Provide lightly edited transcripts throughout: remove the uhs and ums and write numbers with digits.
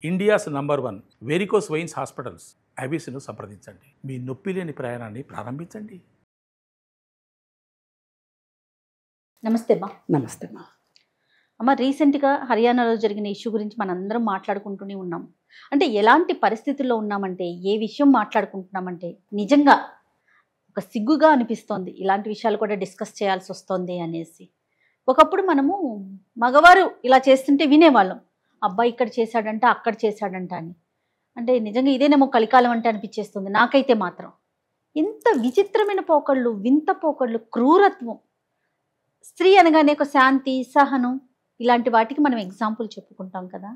India's number 1 varicose veins hospitals అబీస్ను సంప్రదించండి. మీ నొప్పి లేని ప్రయాణాన్ని ప్రారంభించండి. నమస్తే అమ్మా. నమస్తే అమ్మా. అమ్మ, రీసెంట్గా హర్యానాలో జరిగిన ఇష్యూ గురించి మనందరం మాట్లాడుకుంటూనే ఉన్నాం. అంటే ఎలాంటి పరిస్థితుల్లో ఉన్నామంటే, ఏ విషయం మాట్లాడుకుంటున్నామంటే నిజంగా ఒక సిగ్గుగా అనిపిస్తోంది. ఇలాంటి విషయాలు కూడా డిస్కస్ చేయాల్సి వస్తుంది అనేసి. ఒకప్పుడు మనము మగవారు ఇలా చేస్తుంటే వినేవాళ్ళం, అబ్బాయి ఇక్కడ చేశాడంట, అక్కడ చేశాడంట అని. అంటే నిజంగా ఇదేనేమో కలికాలం అంటే అనిపించేస్తుంది నాకైతే మాత్రం. ఇంత విచిత్రమైన పోకళ్ళు, వింత పోకళ్ళు, క్రూరత్వం. స్త్రీ అనగానే ఒక శాంతి, సహనం, ఇలాంటి వాటికి మనం ఎగ్జాంపుల్ చెప్పుకుంటాం కదా.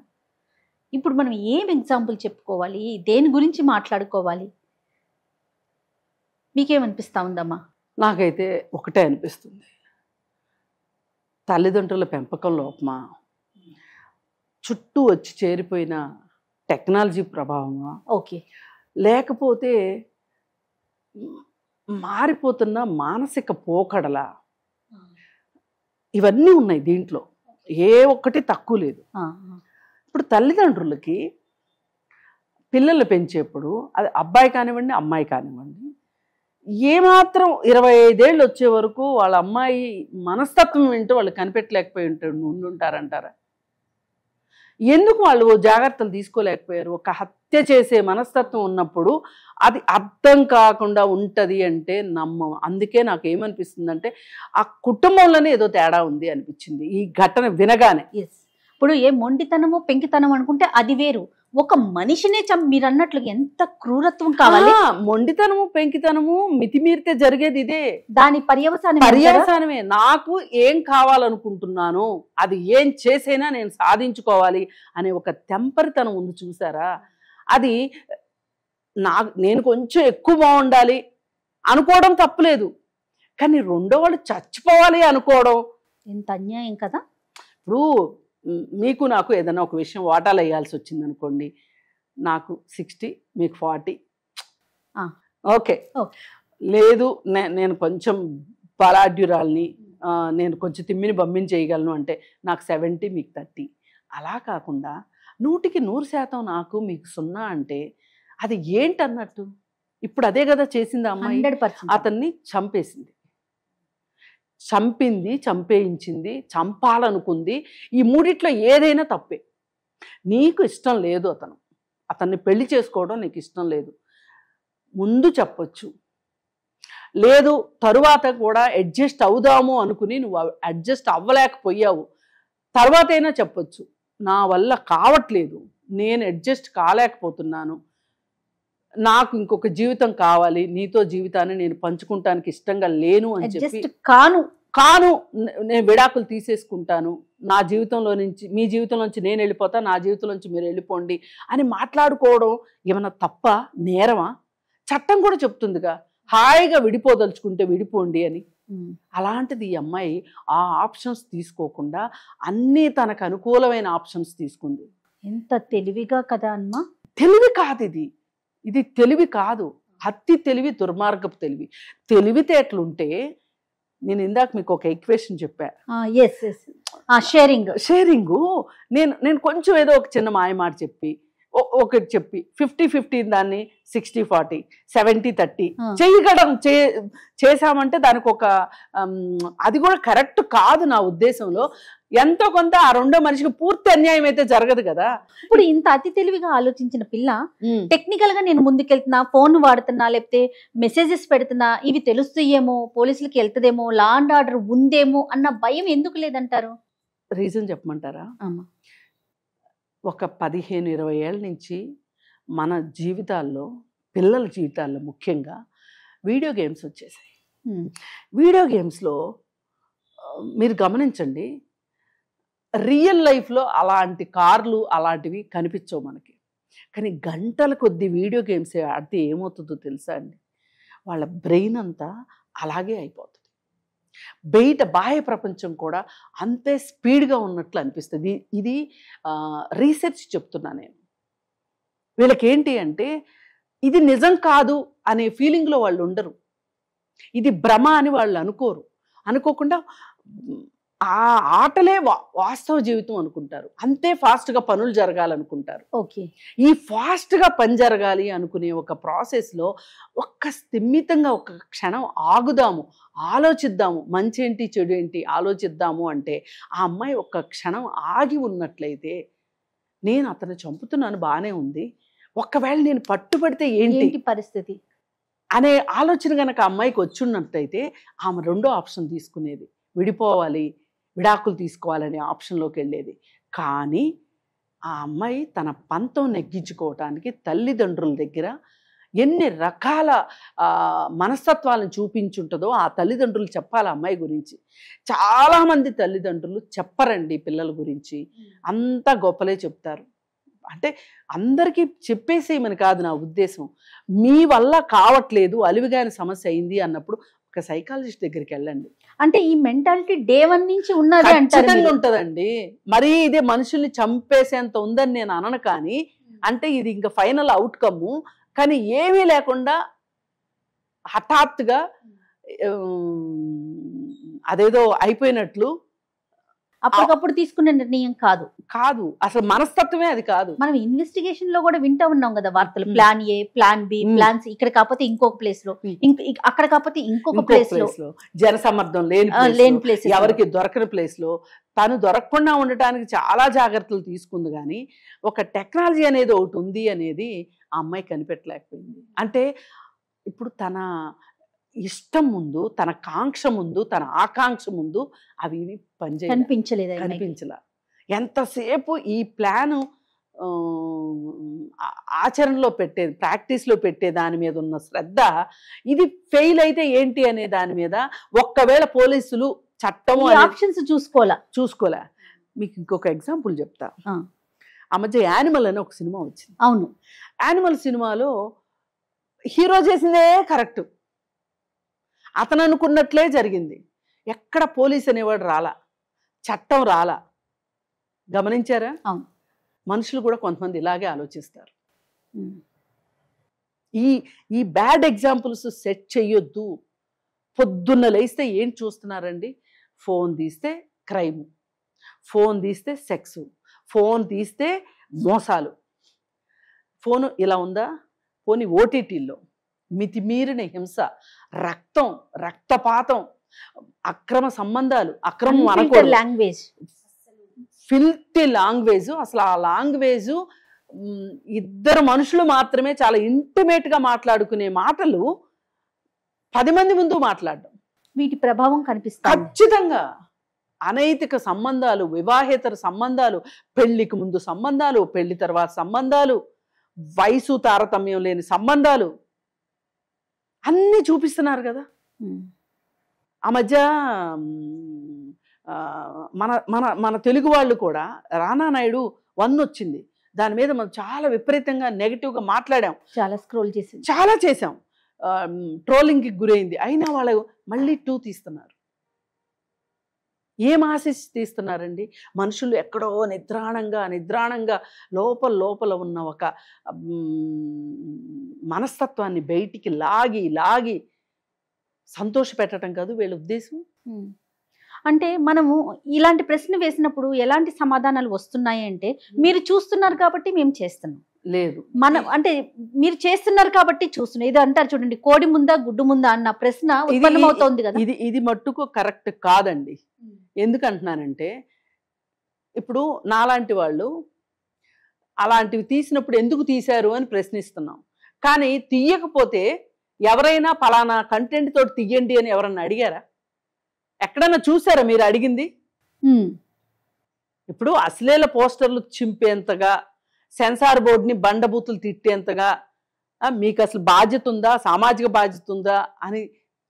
ఇప్పుడు మనం ఏం ఎగ్జాంపుల్ చెప్పుకోవాలి, దేని గురించి మాట్లాడుకోవాలి? మీకేమనిపిస్తా ఉందమ్మా? నాకైతే ఒకటే అనిపిస్తుంది, తల్లిదండ్రుల పెంపకం లోపమా, చుట్టూ వచ్చి చేరిపోయిన టెక్నాలజీ ప్రభావమా, ఓకే, లేకపోతే మారిపోతున్న మానసిక పోకడలా, ఇవన్నీ ఉన్నాయి దీంట్లో. ఏ ఒక్కటి తక్కువ లేదు. ఇప్పుడు తల్లిదండ్రులకి పిల్లలు పెంచేప్పుడు, అది అబ్బాయి కానివ్వండి, అమ్మాయి కానివ్వండి, ఏమాత్రం 25 ఏళ్ళు వచ్చే వరకు వాళ్ళ అమ్మాయి మనస్తత్వం ఏంటో వాళ్ళు కనిపెట్టలేకపోయి ఉండుంటారంటారా? ఎందుకు వాళ్ళు జాగ్రత్తలు తీసుకోలేకపోయారు? ఒక హత్య చేసే మనస్తత్వం ఉన్నప్పుడు అది అర్థం కాకుండా ఉంటుంది అంటే నమ్మం. అందుకే నాకు ఏమనిపిస్తుందంటే, ఆ కుటుంబంలోనే ఏదో తేడా ఉంది అనిపించింది ఈ ఘటన వినగానే. ఇప్పుడు ఏ మొండితనమో పెంకితనం అనుకుంటే అది వేరు. ఒక మనిషినే మీరు అన్నట్లు ఎంత క్రూరత్వం కావాలి. మొండితనము పెంకితనము మితిమీరితే జరిగేది ఇదే. దాని పర్యవసానమే. నాకు ఏం కావాలనుకుంటున్నాను, అది ఏం చేసైనా నేను సాధించుకోవాలి అనే ఒక తెంపరితనం ఉంది చూసారా. అది నేను కొంచెం ఎక్కువ బాగుండాలి అనుకోవడం తప్పులేదు, కానీ రెండో వాళ్ళు చచ్చిపోవాలి అనుకోవడం ఎంత అన్యాయం కదా. ఇప్పుడు మీకు నాకు ఏదైనా ఒక విషయం వాటాలు వేయాల్సి వచ్చింది అనుకోండి, నాకు 60 మీకు 40, ఓకే. లేదు నేను కొంచెం బలాఢ్యురాల్ని, నేను కొంచెం తిమ్మిని బమ్మిని చేయగలను అంటే నాకు 70 మీకు 30. అలా కాకుండా 100కి 100% నాకు మీకు 0 అంటే అది ఏంటన్నట్టు. ఇప్పుడు అదే కదా చేసింది అమ్మాయి. 100% అతన్ని చంపేసింది, చంపింది, చంపేయించింది, చంపాలనుకుంది. ఈ మూడిట్లో ఏదైనా తప్పే. నీకు ఇష్టం లేదు, అతన్ని పెళ్లి చేసుకోవడం నీకు ఇష్టం లేదు, ముందు చెప్పొచ్చు. లేదు తరువాత కూడా అడ్జస్ట్ అవుదాము అనుకుని నువ్వు అడ్జస్ట్ అవ్వలేకపోయావు, తర్వాత అయినా చెప్పొచ్చు, నా వల్ల కావట్లేదు, నేను అడ్జస్ట్ కాలేకపోతున్నాను, నాకు ఇంకొక జీవితం కావాలి, నీతో జీవితాన్ని నేను పంచుకుంటానికి ఇష్టంగా లేను అని చెప్పి, కాను నేను విడాకులు తీసేసుకుంటాను, నా జీవితంలో నుంచి మీ జీవితంలో నుంచి నేను వెళ్ళిపోతా, నా జీవితంలో నుంచి మీరు వెళ్ళిపోండి అని మాట్లాడుకోవడం ఏమన్నా తప్ప, నేరమా? చట్టం కూడా చెప్తుందిగా, హాయిగా విడిపోదలుచుకుంటే విడిపోండి అని. అలాంటిది ఈ అమ్మాయి ఆ ఆప్షన్స్ తీసుకోకుండా అన్నీ తనకు అనుకూలమైన ఆప్షన్స్ తీసుకుంది. ఎంత తెలివిగా కదా అమ్మా. తెలివి కాదు ఇది తెలివి కాదు, హత్తి తెలివి, దుర్మార్గపు తెలివి. తెలివితేటలుంటే, నేను ఇందాక మీకు ఒక ఈక్వేషన్ చెప్పా, షేరింగ్. నేను కొంచెం ఏదో ఒక చిన్న మాయమాట చెప్పి ఒకటి చెప్పి 50-50 దాన్ని 60-40, 70-30 చేయగడం చేశామంటే దానికి ఒక అది కూడా కరెక్ట్ కాదు నా ఉద్దేశంలో. ఎంతో కొంత ఆ రెండో మనిషికి పూర్తి అన్యాయం అయితే జరగదు కదా. ఇప్పుడు ఇంత అతి తెలివిగా ఆలోచించిన పిల్ల టెక్నికల్ గా నేను ముందుకెళ్తున్నా, ఫోన్ వాడుతున్నా, లేకపోతే మెసేజెస్ పెడుతున్నా, ఇవి తెలుస్తాయేమో, పోలీసులకి వెళ్తుందేమో, లా అండ్ ఆర్డర్ ఉందేమో అన్న భయం ఎందుకు లేదంటారు? రీజన్ చెప్పమంటారా? ఒక 15-20 ఏళ్ళ నుంచి మన జీవితాల్లో, పిల్లల జీవితాల్లో ముఖ్యంగా వీడియో గేమ్స్ వచ్చేసాయి. వీడియో గేమ్స్లో మీరు గమనించండి, రియల్ లైఫ్లో అలాంటి కార్లు అలాంటివి కనిపించవు మనకి, కానీ గంటల కొద్ది వీడియో గేమ్స్ ఆడితే ఏమవుతుందో తెలుసా అండి, వాళ్ళ బ్రెయిన్ అంతా అలాగే అయిపోతుంది. బయట బాహ్య ప్రపంచం కూడా అంతే స్పీడ్గా ఉన్నట్లు అనిపిస్తుంది. ఇది రీసెర్చ్ చెప్తున్నా నేను. వీళ్ళకి ఏంటి అంటే, ఇది నిజం కాదు అనే ఫీలింగ్లో వాళ్ళు ఉండరు, ఇది భ్రమ అని వాళ్ళు అనుకోకుండా ఆ ఆటలే వాస్తవ జీవితం అనుకుంటారు. అంతే ఫాస్ట్గా పనులు జరగాలనుకుంటారు. ఓకే. ఈ ఫాస్ట్గా పని జరగాలి అనుకునే ఒక ప్రాసెస్లో ఒక్క స్థిమితంగా ఒక క్షణం ఆగుదాము, ఆలోచిద్దాము, మంచి ఏంటి చెడు ఏంటి ఆలోచిద్దాము అంటే ఆ అమ్మాయి ఒక్క క్షణం ఆగి ఉన్నట్లయితే, నేను అతను చంపుతున్నాను బాగానే ఉంది, ఒక్కవేళ నేను పట్టుబడితే ఏంటి పరిస్థితి అనే ఆలోచన కనుక అమ్మాయికి వచ్చున్నట్టయితే ఆమె రెండో ఆప్షన్ తీసుకునేది, విడిపోవాలి, విడాకులు తీసుకోవాలనే ఆప్షన్లోకి వెళ్ళేది. కానీ ఆ అమ్మాయి తన పంతం నెగ్గించుకోవటానికి తల్లిదండ్రుల దగ్గర ఎన్ని రకాల మనస్తత్వాలను చూపించుంటుందో ఆ తల్లిదండ్రులు చెప్పాలి అమ్మాయి గురించి. చాలామంది తల్లిదండ్రులు చెప్పరండి పిల్లల గురించి, అంతా గొప్పలే చెప్తారు. అంటే అందరికీ చెప్పేసేయమని కాదు నా ఉద్దేశం. మీ వల్ల కావట్లేదు, అలివిగాని సమస్య అయింది అన్నప్పుడు ఒక సైకాలజిస్ట్ దగ్గరికి వెళ్ళండి. అంటే ఈ మెంటాలిటీ డే 1 నుంచి ఉన్నది అంటారు. ఉంటుందండి. మరీ ఇదే మనుషుల్ని చంపేసేంత ఉందని నేను అనను, కానీ అంటే ఇది ఇంకా ఫైనల్ అవుట్కమ్. కానీ ఏమీ లేకుండా హఠాత్తుగా అదేదో అయిపోయినట్లు అప్పటికప్పుడు తీసుకునే నిర్ణయం కాదు. అసలు మనస్తత్వమే అది కాదు. మనం ఇన్వెస్టిగేషన్ లో కూడా వింటా ఉన్నాం కదా వార్తలు, plan A, plan B, plan C, ఇక్కడ కాకపోతే ఇంకొక ప్లేస్ లో, అక్కడ కాకపోతే ఇంకొక ప్లేస్ లో, జనసమ్మర్దం లేని ప్లేస్, ఎవరికి దొరకని ప్లేస్ లో తను దొరకకుండా ఉండటానికి చాలా జాగ్రత్తలు తీసుకుంది. కానీ ఒక టెక్నాలజీ అనేది ఒకటి ఉంది అనేది ఆ అమ్మాయి కనిపెట్టలేకపోయింది. అంటే ఇప్పుడు తన ఇష్టం ముందు, తన కాంక్ష ముందు, తన ఆకాంక్ష ముందు అవి కనిపించలే. ఎంతసేపు ఈ ప్లాను ఆచరణలో పెట్టేది, ప్రాక్టీస్లో పెట్టే దాని మీద ఉన్న శ్రద్ధ, ఇది ఫెయిల్ అయితే ఏంటి అనే దాని మీద, ఒక్కవేళ పోలీసులు చట్టము ఆప్షన్స్ చూసుకోలే. మీకు ఇంకొక ఎగ్జాంపుల్ చెప్తా. ఆ మధ్య యానిమల్ అని ఒక సినిమా వచ్చింది. అవును, యానిమల్ సినిమాలో హీరో చేసిందే కరెక్ట్, అతను అనుకున్నట్లే జరిగింది. ఎక్కడ పోలీస్ అనేవాడు రాలా, చట్టం రాలా. గమనించారా? అవును. మనుషులు కూడా కొంతమంది ఇలాగే ఆలోచిస్తారు. ఈ బ్యాడ్ ఎగ్జాంపుల్స్ సెట్ చెయ్యొద్దు. పొద్దున్న లేస్తే ఏం చూస్తున్నారండి? ఫోన్ తీస్తే క్రైమ్, ఫోన్ తీస్తే సెక్స్, ఫోన్ తీస్తే మోసాలు. ఫోను ఇలా ఉందా? పోనీ ఓటీటీల్లో మితిమీరిన హింస, రక్తం, రక్తపాతం, అక్రమ సంబంధాలు, అక్రమం అనకూడదు, లాంగ్వేజ్, ఫిల్టీ లాంగ్వేజ్. అసలు ఆ లాంగ్వేజ్ ఇద్దరు మనుషులు మాత్రమే చాలా ఇంటిమేట్గా మాట్లాడుకునే మాటలు 10 మంది ముందు మాట్లాడడం, వీటి ప్రభావం కనిపిస్తుంది ఖచ్చితంగా. అనైతిక సంబంధాలు, వివాహేతర సంబంధాలు, పెళ్లికి ముందు సంబంధాలు, పెళ్లి తర్వాత సంబంధాలు, వయసు తారతమ్యం లేని సంబంధాలు అన్నీ చూపిస్తున్నారు కదా. ఆ మధ్య మన మన మన తెలుగు వాళ్ళు కూడా రానా నాయుడు 1 వచ్చింది, దాని మీద మనం చాలా విపరీతంగా నెగిటివ్గా మాట్లాడాం, చాలా చేసాం, ట్రోలింగ్కి గురైంది. అయినా వాళ్ళు మళ్ళీ 2 తీస్తున్నారు. ఏం ఆశించి తీస్తున్నారండి? మనుషులు ఎక్కడో నిద్రాణంగా లోపల ఉన్న ఒక మనస్తత్వాన్ని బయటికి లాగి సంతోష పెట్టడం కాదు వీళ్ళ ఉద్దేశం. అంటే మనము ఇలాంటి ప్రశ్న వేసినప్పుడు ఎలాంటి సమాధానాలు వస్తున్నాయి అంటే, మీరు చూస్తున్నారు కాబట్టి మేము చేస్తున్నాం, లేదు మనం అంటే మీరు చేస్తున్నారు కాబట్టి చూస్తున్నాం. ఇది అంటారు చూడండి, కోడి ముందా గుడ్డు ముందా అన్న ప్రశ్న ఉత్పన్నమవుతోంది కదా. ఇది మట్టుకు కరెక్ట్ కాదండి. ఎందుకంటున్నానంటే, ఇప్పుడు నాలాంటి వాళ్ళు అలాంటివి తీసినప్పుడు ఎందుకు తీశారు అని ప్రశ్నిస్తున్నాం. కానీ తీయకపోతే ఎవరైనా పలానా కంటెంట్ తోటి తీయండి అని ఎవరన్నా అడిగారా? ఎక్కడన్నా చూసారా మీరు అడిగింది? ఇప్పుడు అశ్లీల పోస్టర్లు చింపేంతగా, సెన్సార్ బోర్డుని బండబూతులు తిట్టేంతగా మీకు అసలు బాధ్యత ఉందా, సామాజిక బాధ్యత ఉందా అని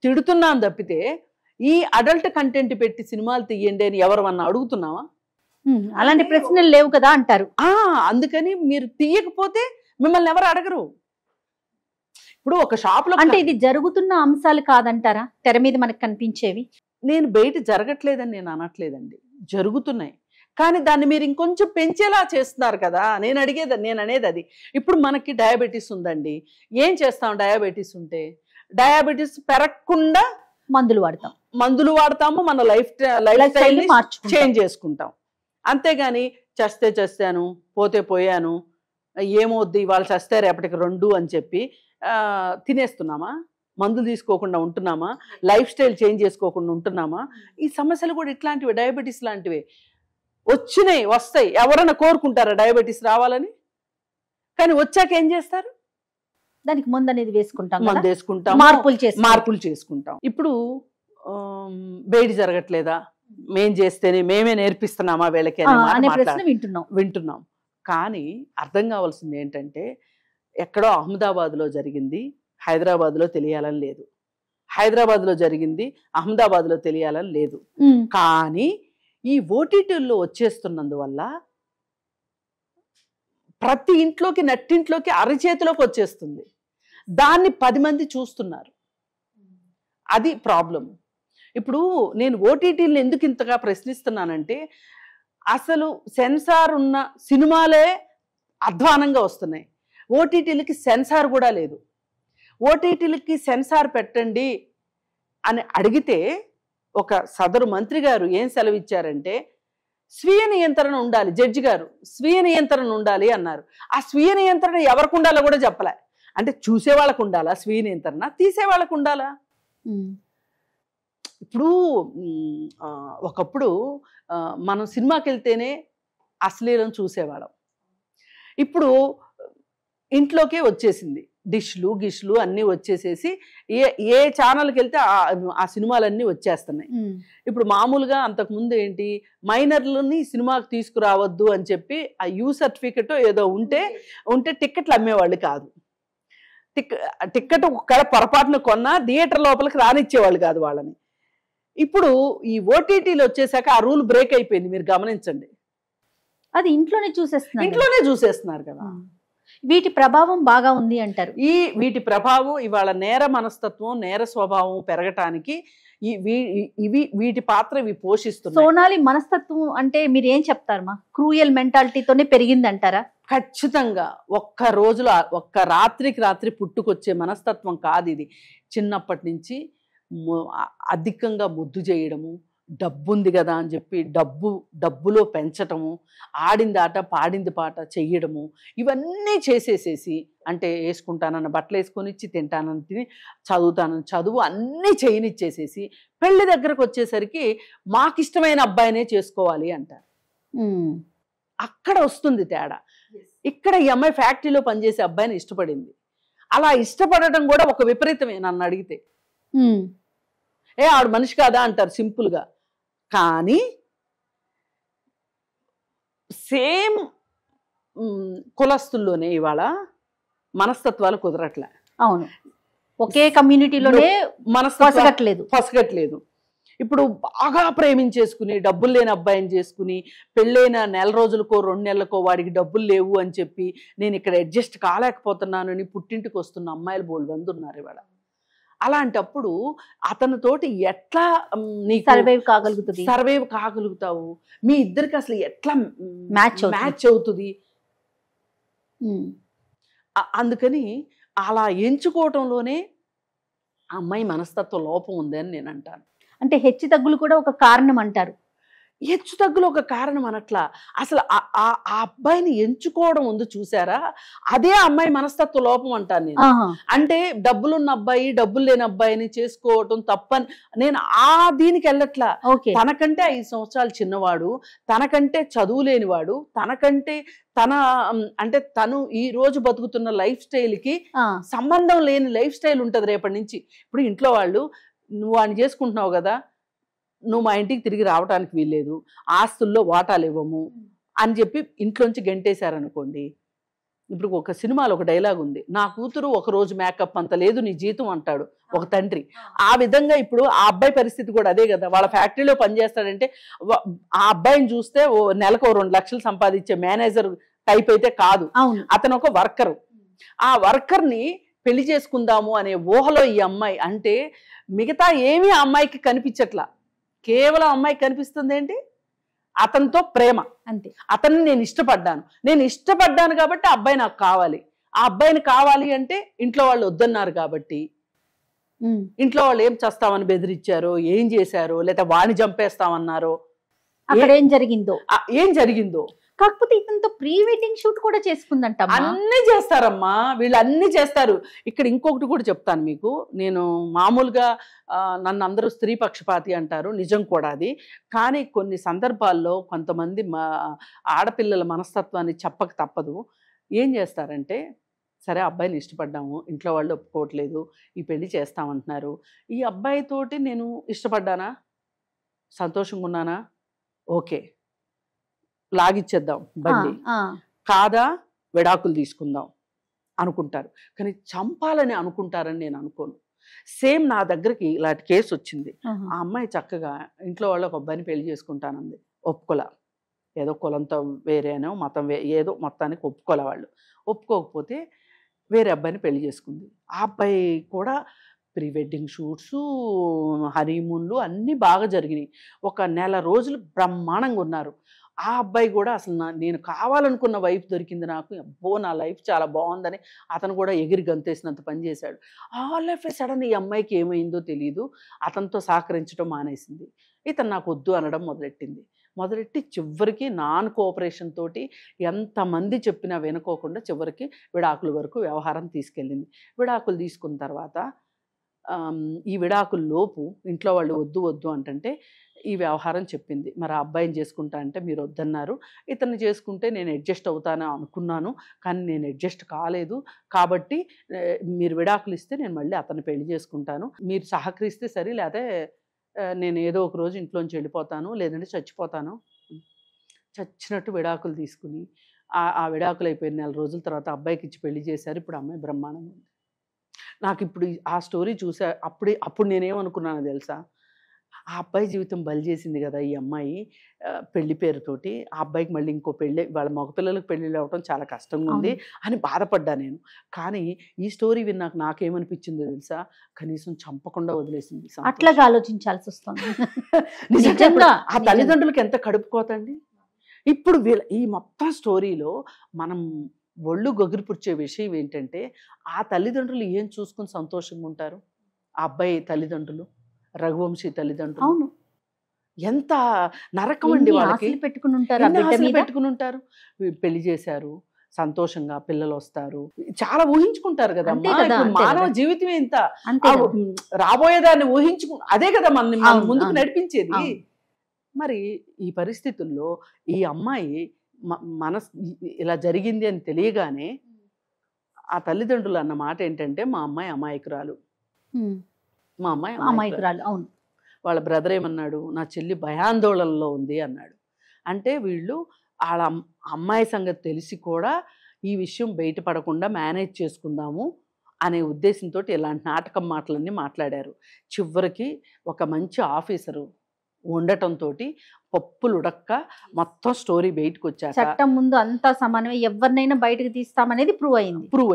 తిడుతున్నాం తప్పితే, ఈ అడల్ట్ కంటెంట్ పెట్టి సినిమాలు తీయండి అని ఎవరన్నా అడుగుతున్నావా? అలాంటి ప్రశ్నలు లేవు కదా అంటారు. అందుకని మీరు తీయకపోతే మిమ్మల్ని ఎవరు అడగరు. ఇప్పుడు ఒక షాప్లో అంటే ఇది జరుగుతున్న అంశాలు కాదంటారా తెర మీద మనకు కనిపించేవి? నేను బయట జరగట్లేదని నేను అనట్లేదండి, జరుగుతున్నాయి. కానీ దాన్ని మీరు ఇంకొంచెం పెంచేలా చేస్తున్నారు కదా. నేను అనేది అది. ఇప్పుడు మనకి డయాబెటీస్ ఉందండి, ఏం చేస్తాం? డయాబెటీస్ ఉంటే డయాబెటీస్ పెరగకుండా మందులు వాడతాం. మందులు వాడతాము, మన లైఫ్ స్టైల్ చేంజ్ చేసుకుంటాం. అంతేగాని చేస్తాను, పోతే పోయాను, ఏమవుద్ది వాళ్ళు చేస్తే రేపటికి 2 అని చెప్పి తినేస్తున్నామా? మందులు తీసుకోకుండా ఉంటున్నామా? లైఫ్ స్టైల్ చేంజ్ చేసుకోకుండా ఉంటున్నామా? ఈ సమస్యలు కూడా ఇట్లాంటివి, డయాబెటీస్ లాంటివి వస్తాయి. ఎవరైనా కోరుకుంటారా డయాబెటీస్ రావాలని? కానీ వచ్చాక ఏం చేస్తారు? దానికి ముందు అనేది వేసుకుంటాం, మందు వేసుకుంటాం, మార్పులు చేసుకుంటాం. ఇప్పుడు వేడి జరగట్లేదా, మేం చేస్తేనే మేమే నేర్పిస్తున్నామా వీళ్ళకి వింటున్నాం. కానీ అర్థం కావాల్సింది ఏంటంటే, ఎక్కడో అహ్మదాబాద్లో జరిగింది హైదరాబాద్లో తెలియాలని లేదు, హైదరాబాద్లో జరిగింది అహ్మదాబాద్లో తెలియాలని లేదు. కానీ ఈ ఓటీటీల్లో వచ్చేస్తున్నందువల్ల ప్రతి ఇంట్లోకి, నట్టింట్లోకి, అరచేతిలోకి వచ్చేస్తుంది. దాన్ని 10 మంది చూస్తున్నారు. అది ప్రాబ్లం. ఇప్పుడు నేను ఓటీటీలను ఎందుకు ఇంతగా ప్రశ్నిస్తున్నానంటే, అసలు సెన్సార్ ఉన్న సినిమాలే అధ్వానంగా వస్తున్నాయి. ఓటీటీలకి సెన్సార్ కూడా లేదు. ఓటీటీలకి సెన్సార్ పెట్టండి అని అడిగితే ఒక సదరు మంత్రి గారు ఏం సెలవిచ్చారంటే, స్వీయ నియంత్రణ ఉండాలి, జడ్జి గారు స్వీయ నియంత్రణ ఉండాలి అన్నారు. ఆ స్వీయ నియంత్రణ ఎవరికి ఉండాలో కూడా చెప్పలే. అంటే చూసే వాళ్ళకు ఉండాలా స్వీయ నియంత్రణ, తీసే వాళ్ళకు ఉండాలా? ఇప్పుడు ఒకప్పుడు మనం సినిమాకి వెళ్తేనే అశ్లీలం చూసేవాళ్ళం. ఇప్పుడు ఇంట్లోకే వచ్చేసింది, డిష్లు గిష్లు అన్నీ వచ్చేసేసి ఏ ఛానల్కి వెళ్తే ఆ సినిమాలన్నీ వచ్చేస్తున్నాయి. ఇప్పుడు మామూలుగా అంతకుముందు ఏంటి, మైనర్లని సినిమాకి తీసుకురావద్దు అని చెప్పి ఆ యూ సర్టిఫికెట్ ఏదో ఉంటే టిక్కెట్లు అమ్మేవాళ్ళు కాదు. టిక్కెట్ ఒక్కడ పొరపాటున కొన్నా థియేటర్ లోపలికి రానిచ్చేవాళ్ళు కాదు వాళ్ళని. ఇప్పుడు ఈ ఓటీటీలు వచ్చేసాక ఆ రూల్ బ్రేక్ అయిపోయింది. మీరు గమనించండి, అది ఇంట్లోనే చూసేస్తున్నారు కదా. వీటి ప్రభావం బాగా ఉంది అంటారు. వీటి ప్రభావం ఇవాళ నేర మనస్తత్వం, నేర స్వభావం పెరగటానికి వీటి పాత్ర ఇవి పోషిస్తున్నాయి. సోనాలి మనస్తత్వం అంటే మీరు ఏం చెప్తారమ్మా? క్రూయల్ మెంటాలిటీతోనే పెరిగింది అంటారా? ఖచ్చితంగా. ఒక్క రాత్రికి రాత్రి పుట్టుకొచ్చే మనస్తత్వం కాదు ఇది. చిన్నప్పటి నుంచి అధికంగా ముద్దు చేయడము, డబ్బుంది కదా అని చెప్పి డబ్బులో పెంచటము, ఆడింది ఆట పాడింది పాట చెయ్యడము, ఇవన్నీ చేసేసేసి, అంటే వేసుకుంటానన్న బట్టలు వేసుకొని ఇచ్చి, తింటానని తిని, చదువుతానని చదువు అన్నీ చేయనిచ్చేసేసి పెళ్లి దగ్గరకు వచ్చేసరికి మాకిష్టమైన అబ్బాయినే చేసుకోవాలి అంటారు. అక్కడ వస్తుంది తేడా. ఇక్కడ ఈ అమ్మాయి ఫ్యాక్టరీలో పనిచేసే అబ్బాయిని ఇష్టపడింది. అలా ఇష్టపడటం కూడా ఒక విపరీతమే నన్ను అడిగితే. ఆవిడ మనిషి కాదా అంటారు సింపుల్గా. కానీ సేమ్ కులస్తుల్లోనే ఇవాళ మనస్తత్వాలు కుదరట్లే. అవును, ఒకే కమ్యూనిటీలోనే పసగట్లేదు. ఇప్పుడు బాగా ప్రేమించేసుకుని డబ్బులు లేని అబ్బాయిని చేసుకుని పెళ్ళైన 1 రోజులకో 2 నెలలకో వాడికి డబ్బులు లేవు అని చెప్పి నేను ఇక్కడ అడ్జస్ట్ కాలేకపోతున్నాను అని పుట్టింటికి వస్తున్న అమ్మాయిలు బోల్డ్ మంది ఉన్నారు ఇవాళ. అలాంటప్పుడు అతనితోటి ఎట్లా నీకు సర్వైవ్ కాగలుగుతావు? మీ ఇద్దరికి అసలు ఎట్లా మ్యాచ్ అవుతుంది? అందుకని అలా ఎంచుకోవటంలోనే ఆ అమ్మాయి మనస్తత్వ లోపం ఉందని నేను అంటాను. అంటే హెచ్చు తగ్గులు కూడా ఒక కారణం అంటారు. హెచ్చు తగ్గులు ఒక కారణం అనట్లా, అసలు ఆ అబ్బాయిని ఎంచుకోవడం ఉంది చూసారా, అదే అమ్మాయి మనస్తత్వ లోపం అంటాను నేను. అంటే డబ్బులున్న అబ్బాయి డబ్బులు లేని అబ్బాయిని చేసుకోవటం తప్పని నేను దీనికి వెళ్ళట్లా. తనకంటే 5 సంవత్సరాలు చిన్నవాడు, తనకంటే చదువు లేనివాడు, తనకంటే తను ఈ రోజు బతుకుతున్న లైఫ్ స్టైల్కి సంబంధం లేని లైఫ్ స్టైల్ ఉంటుంది రేపటి నుంచి. ఇప్పుడు ఇంట్లో వాళ్ళు, నువ్వు వాడిని చేసుకుంటున్నావు కదా, నువ్వు మా ఇంటికి తిరిగి రావడానికి వీల్లేదు, ఆస్తుల్లో వాటాలు ఇవ్వము అని చెప్పి ఇంట్లోంచి గంటేశారనుకోండి. ఇప్పుడు ఒక సినిమాలో ఒక డైలాగ్ ఉంది, నా కూతురు ఒక రోజు మేకప్ అంత లేదు నీ జీతం అంటాడు ఒక తండ్రి. ఆ విధంగా ఇప్పుడు ఆ అబ్బాయి పరిస్థితి కూడా అదే కదా. వాళ్ళ ఫ్యాక్టరీలో పనిచేస్తాడంటే ఆ అబ్బాయిని చూస్తే నెలకు 2 లక్షలు సంపాదించే మేనేజర్ టైప్ అయితే కాదు, అతను ఒక వర్కరు. ఆ వర్కర్ని పెళ్లి చేసుకుందాము అనే ఊహలో ఈ అమ్మాయి, అంటే మిగతా ఏమీ ఆ అమ్మాయికి కనిపించట్లా, కేవలం అమ్మాయికి కనిపిస్తుంది ఏంటి, అతనితో ప్రేమ అంతే. అతన్ని నేను ఇష్టపడ్డాను కాబట్టి ఆ అబ్బాయి నాకు కావాలి, ఆ అబ్బాయిని కావాలి అంటే ఇంట్లో వాళ్ళు వద్దన్నారు కాబట్టి ఇంట్లో వాళ్ళు ఏం చేస్తామని బెదిరించారో, ఏం చేశారో, లేదా వాణ్ణి చంపేస్తామన్నారో, అక్కడ ఏం జరిగిందో ఏం జరిగిందో. కాకపోతే ఇతనితో ప్రీ వెడ్డింగ్ షూట్ కూడా చేసుకుందంట. అన్నీ చేస్తారమ్మా, వీళ్ళు అన్నీ చేస్తారు. ఇక్కడ ఇంకొకటి కూడా చెప్తాను మీకు. నేను మామూలుగా నన్ను అందరూ స్త్రీ పక్షపాతి అంటారు, నిజం కూడా అది. కానీ కొన్ని సందర్భాల్లో కొంతమంది ఆడపిల్లల మనస్తత్వాన్ని చెప్పక తప్పదు. ఏం చేస్తారంటే, సరే అబ్బాయిని ఇష్టపడ్డాము, ఇంట్లో వాళ్ళు ఒప్పుకోవట్లేదు, ఈ పెళ్లి చేస్తామంటున్నారు, ఈ అబ్బాయితోటి నేను ఇష్టపడ్డానా, సంతోషంగా ఉన్నానా, ఓకే లాగిచ్చేద్దాం బండి, కాదా విడాకులు తీసుకుందాం అనుకుంటారు. కానీ చంపాలని అనుకుంటారని నేను అనుకోను. సేమ్ నా దగ్గరికి ఇలాంటి కేసు వచ్చింది. ఆ అమ్మాయి చక్కగా ఇంట్లో వాళ్ళు ఒక అబ్బాయిని పెళ్లి చేసుకుంటానంది, ఒప్పుకోలే. ఏదో కులంతో వేరేనో మతం ఏదో మొత్తానికి ఒప్పుకోలే. వాళ్ళు ఒప్పుకోకపోతే వేరే అబ్బాయిని పెళ్లి చేసుకుంది. ఆ అబ్బాయి కూడా ప్రీ వెడ్డింగ్ షూట్స్, హనీమూన్లు అన్నీ బాగా జరిగినాయి. ఒక నెల రోజులు బ్రహ్మాండంగా ఉన్నారు. ఆ అబ్బాయి కూడా అసలు నేను కావాలనుకున్న వైఫ్ దొరికింది నాకు, అబ్బో నా లైఫ్ చాలా బాగుందని అతను కూడా ఎగిరి గంతేసినంత పని చేశాడు. ఆల్ ఆఫ్ ఏ సడన్ ఈ అమ్మాయికి ఏమైందో తెలియదు, అతనితో సహకరించడం మానేసింది. ఇతను నాకు వద్దు అనడం మొదలెట్టి చివరికి నాన్ కోఆపరేషన్ తోటి ఎంతమంది చెప్పినా వినుకోకుండా చివరికి విడాకుల వరకు వ్యవహారం తీసుకెళ్ళింది. విడాకులు తీసుకున్న తర్వాత ఈ విడాకుల లోపు ఇంట్లో వాళ్ళు వద్దు వద్దు అంటే ఈ వ్యవహారం చెప్పింది. మరి ఆ అబ్బాయిని చేసుకుంటా అంటే మీరు వద్దన్నారు, ఇతన్ని చేసుకుంటే నేను అడ్జస్ట్ అవుతాను అనుకున్నాను, కానీ నేను అడ్జస్ట్ కాలేదు, కాబట్టి మీరు విడాకులు ఇస్తే నేను మళ్ళీ అతన్ని పెళ్లి చేసుకుంటాను, మీరు సహకరిస్తే సరే, లేకపోతే నేను ఏదో ఒక రోజు ఇంట్లోంచి వెళ్ళిపోతాను, లేదంటే చచ్చిపోతాను. చచ్చినట్టు విడాకులు తీసుకుని ఆ విడాకులు అయిపోయిన నెల రోజుల తర్వాత అబ్బాయికి ఇచ్చి పెళ్లి చేశారు. ఇప్పుడు అమ్మాయి బ్రహ్మాండంగా ఉంది. నాకు ఇప్పుడు ఆ స్టోరీ చూసా, అప్పుడు నేనేమనుకున్నానో తెలుసా, ఆ అబ్బాయి జీవితం బలి చేసింది కదా ఈ అమ్మాయి పెళ్లి పేరుతోటి. ఆ అబ్బాయికి మళ్ళీ ఇంకో పెళ్ళి, వాళ్ళ మగపిల్లలకు పెళ్ళిళ్ళు అవ్వడం చాలా కష్టంగా ఉంది అని బాధపడ్డా నేను. కానీ ఈ స్టోరీ విన్నాక నాకేమనిపించిందో తెలుసా, కనీసం చంపకుండా వదిలేసింది. అట్లాగా ఆలోచించాల్సి వస్తుంది నిజంగా. ఆ తల్లిదండ్రులకు ఎంత కడుపుకోతండి. ఇప్పుడు ఈ మొత్తం స్టోరీలో మనం ఒళ్ళు గొగిరిపుర్చే విషయం ఏంటంటే, ఆ తల్లిదండ్రులు ఏం చూసుకుని సంతోషంగా ఉంటారు. ఆ అబ్బాయి తల్లిదండ్రులు, రఘువంశీ తల్లిదండ్రులు, అవును, ఎంత నరకం అండి వాళ్ళకి. పెట్టుకుని ఉంటారు. పెళ్లి చేశారు, సంతోషంగా పిల్లలు వస్తారు, చాలా ఊహించుకుంటారు కదా. మానవ జీవితం ఇంత, రాబోయేదాన్ని అదే కదా మన ముందుకు నడిపించేది. మరి ఈ పరిస్థితుల్లో ఈ అమ్మాయి ఇలా జరిగింది అని తెలియగానే ఆ తల్లిదండ్రులు అన్న మాట ఏంటంటే, మా అమ్మాయి అమాయకురాలు, మా అమ్మాయి అమాయకురాలు. అవును. వాళ్ళ బ్రదర్ ఏమన్నాడు, నా చెల్లి భయాందోళనలో ఉంది అన్నాడు. అంటే వీళ్ళు వాళ్ళ అమ్మాయి సంగతి తెలిసి కూడా ఈ విషయం బయటపడకుండా మేనేజ్ చేసుకుందాము అనే ఉద్దేశంతో ఇలాంటి నాటకం మాటలన్నీ మాట్లాడారు. చివరికి ఒక మంచి ఆఫీసరు ఉండటంతో పప్పులు ఉడక్క మొత్తం స్టోరీ బయటకు వచ్చాక, చట్టం ముందు అంతా సమానమే, ఎవరినైనా బయటకు తీస్తామనేది ప్రూవ్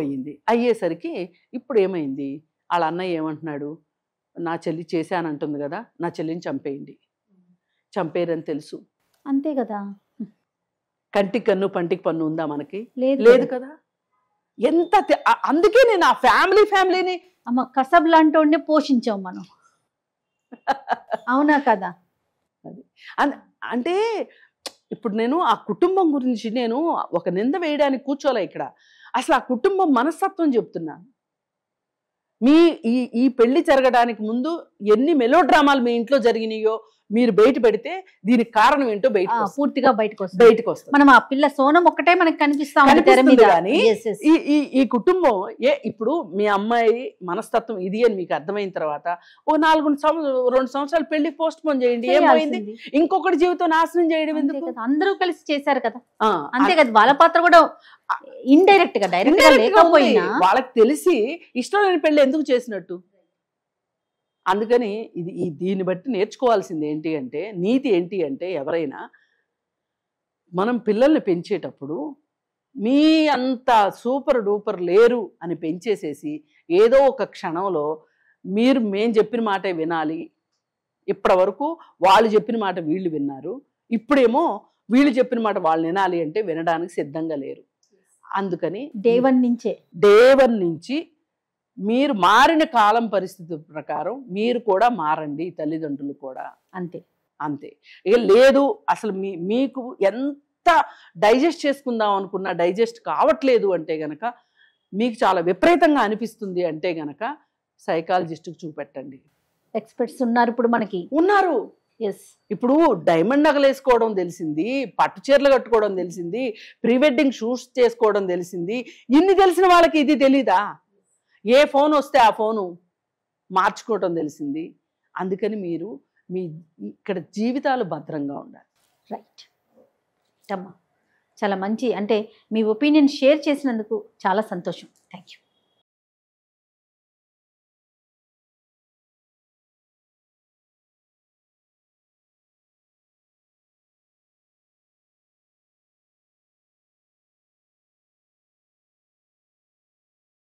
అయింది. అయ్యేసరికి ఇప్పుడు ఏమైంది, వాళ్ళ అన్నయ్య ఏమంటున్నాడు, నా చెల్లి చేశానంటుంది కదా, నా చెల్లిని చంపేయరని తెలుసు. అంతే కదా. కంటికి కన్ను పంటికి పన్ను ఉందా మనకి? లేదు కదా. ఎంత అందుకే నేను ఆ ఫ్యామిలీని కసబ్ లాంటి పోషించాం మనం. అవునా కదా. అంటే ఇప్పుడు నేను ఆ కుటుంబం గురించి నేను ఒక నింద వేయడానికి కూర్చోలే ఇక్కడ. అసలు ఆ కుటుంబం మనస్తత్వం చెప్తున్నాను. ఈ పెళ్లి జరగడానికి ముందు ఎన్ని మెలో డ్రామాలు మీ ఇంట్లో జరిగినాయో మీరు బయట పెడితే దీనికి కారణం ఏంటో పూర్తిగా బయటకు వస్తుంది. మనం ఆ పిల్ల సోనం ఒక్కటే మనకు కనిపిస్తుంది కానీ ఈ కుటుంబం ఇప్పుడు మీ అమ్మాయి మనస్తత్వం ఇది అని మీకు అర్థమైన తర్వాత ఓ 2 సంవత్సరాలు పెళ్లి పోస్ట్ పోన్ చేయండి, ఏమైంది, ఇంకొకటి జీవితం నాశనం చేయడం ఎందుకు? అందరూ కలిసి చేశారు కదా. అంతే కదా. వాళ్ళ పాత్ర కూడా ఇండైరెక్ట్ గా, డైరెక్ట్ గా లేకపోయినా వాళ్ళకి తెలిసి ఇష్టం లేని పెళ్లి ఎందుకు చేసినట్టు. అందుకని దీన్ని బట్టి నేర్చుకోవాల్సింది ఏంటి అంటే, నీతి ఏంటి అంటే, ఎవరైనా మనం పిల్లల్ని పెంచేటప్పుడు మీ అంత సూపర్ డూపర్ లేరు అని పెంచేసేసి ఏదో ఒక క్షణంలో మేం చెప్పిన మాటే వినాలి, ఇప్పటి వరకు వాళ్ళు చెప్పిన మాట వీళ్ళు విన్నారు, ఇప్పుడేమో వీళ్ళు చెప్పిన మాట వాళ్ళు వినాలి అంటే వినడానికి సిద్ధంగా లేరు. అందుకని డే వన్ నుంచి మీరు మారిన కాలం పరిస్థితి ప్రకారం మీరు కూడా మారండి, తల్లిదండ్రులు కూడా. అంతే. అంతే. ఇక లేదు అసలు మీకు ఎంత డైజెస్ట్ చేసుకుందాం అనుకున్నా డైజెస్ట్ కావట్లేదు అంటే గనక, మీకు చాలా విపరీతంగా అనిపిస్తుంది అంటే గనక సైకాలజిస్ట్కి చూపెట్టండి. ఎక్స్పర్ట్స్ ఉన్నారు ఇప్పుడు మనకి. ఉన్నారు. ఎస్. ఇప్పుడు డైమండ్ నగలేసుకోవడం తెలిసింది, పట్టు చీరలు కట్టుకోవడం తెలిసింది, ప్రీ వెడ్డింగ్ షూట్స్ చేసుకోవడం తెలిసింది. ఇన్ని తెలిసిన వాళ్ళకి ఇది తెలీదా? ఏ ఫోన్ వస్తే ఆ ఫోను మార్చుకోవడం తెలిసింది. అందుకని మీరు మీ ఇక్కడ జీవితాలు భద్రంగా ఉండాలి. రైట్ అమ్మా, చాలా మంచి, అంటే మీ ఒపీనియన్ షేర్ చేసినందుకు చాలా సంతోషం. Thank you.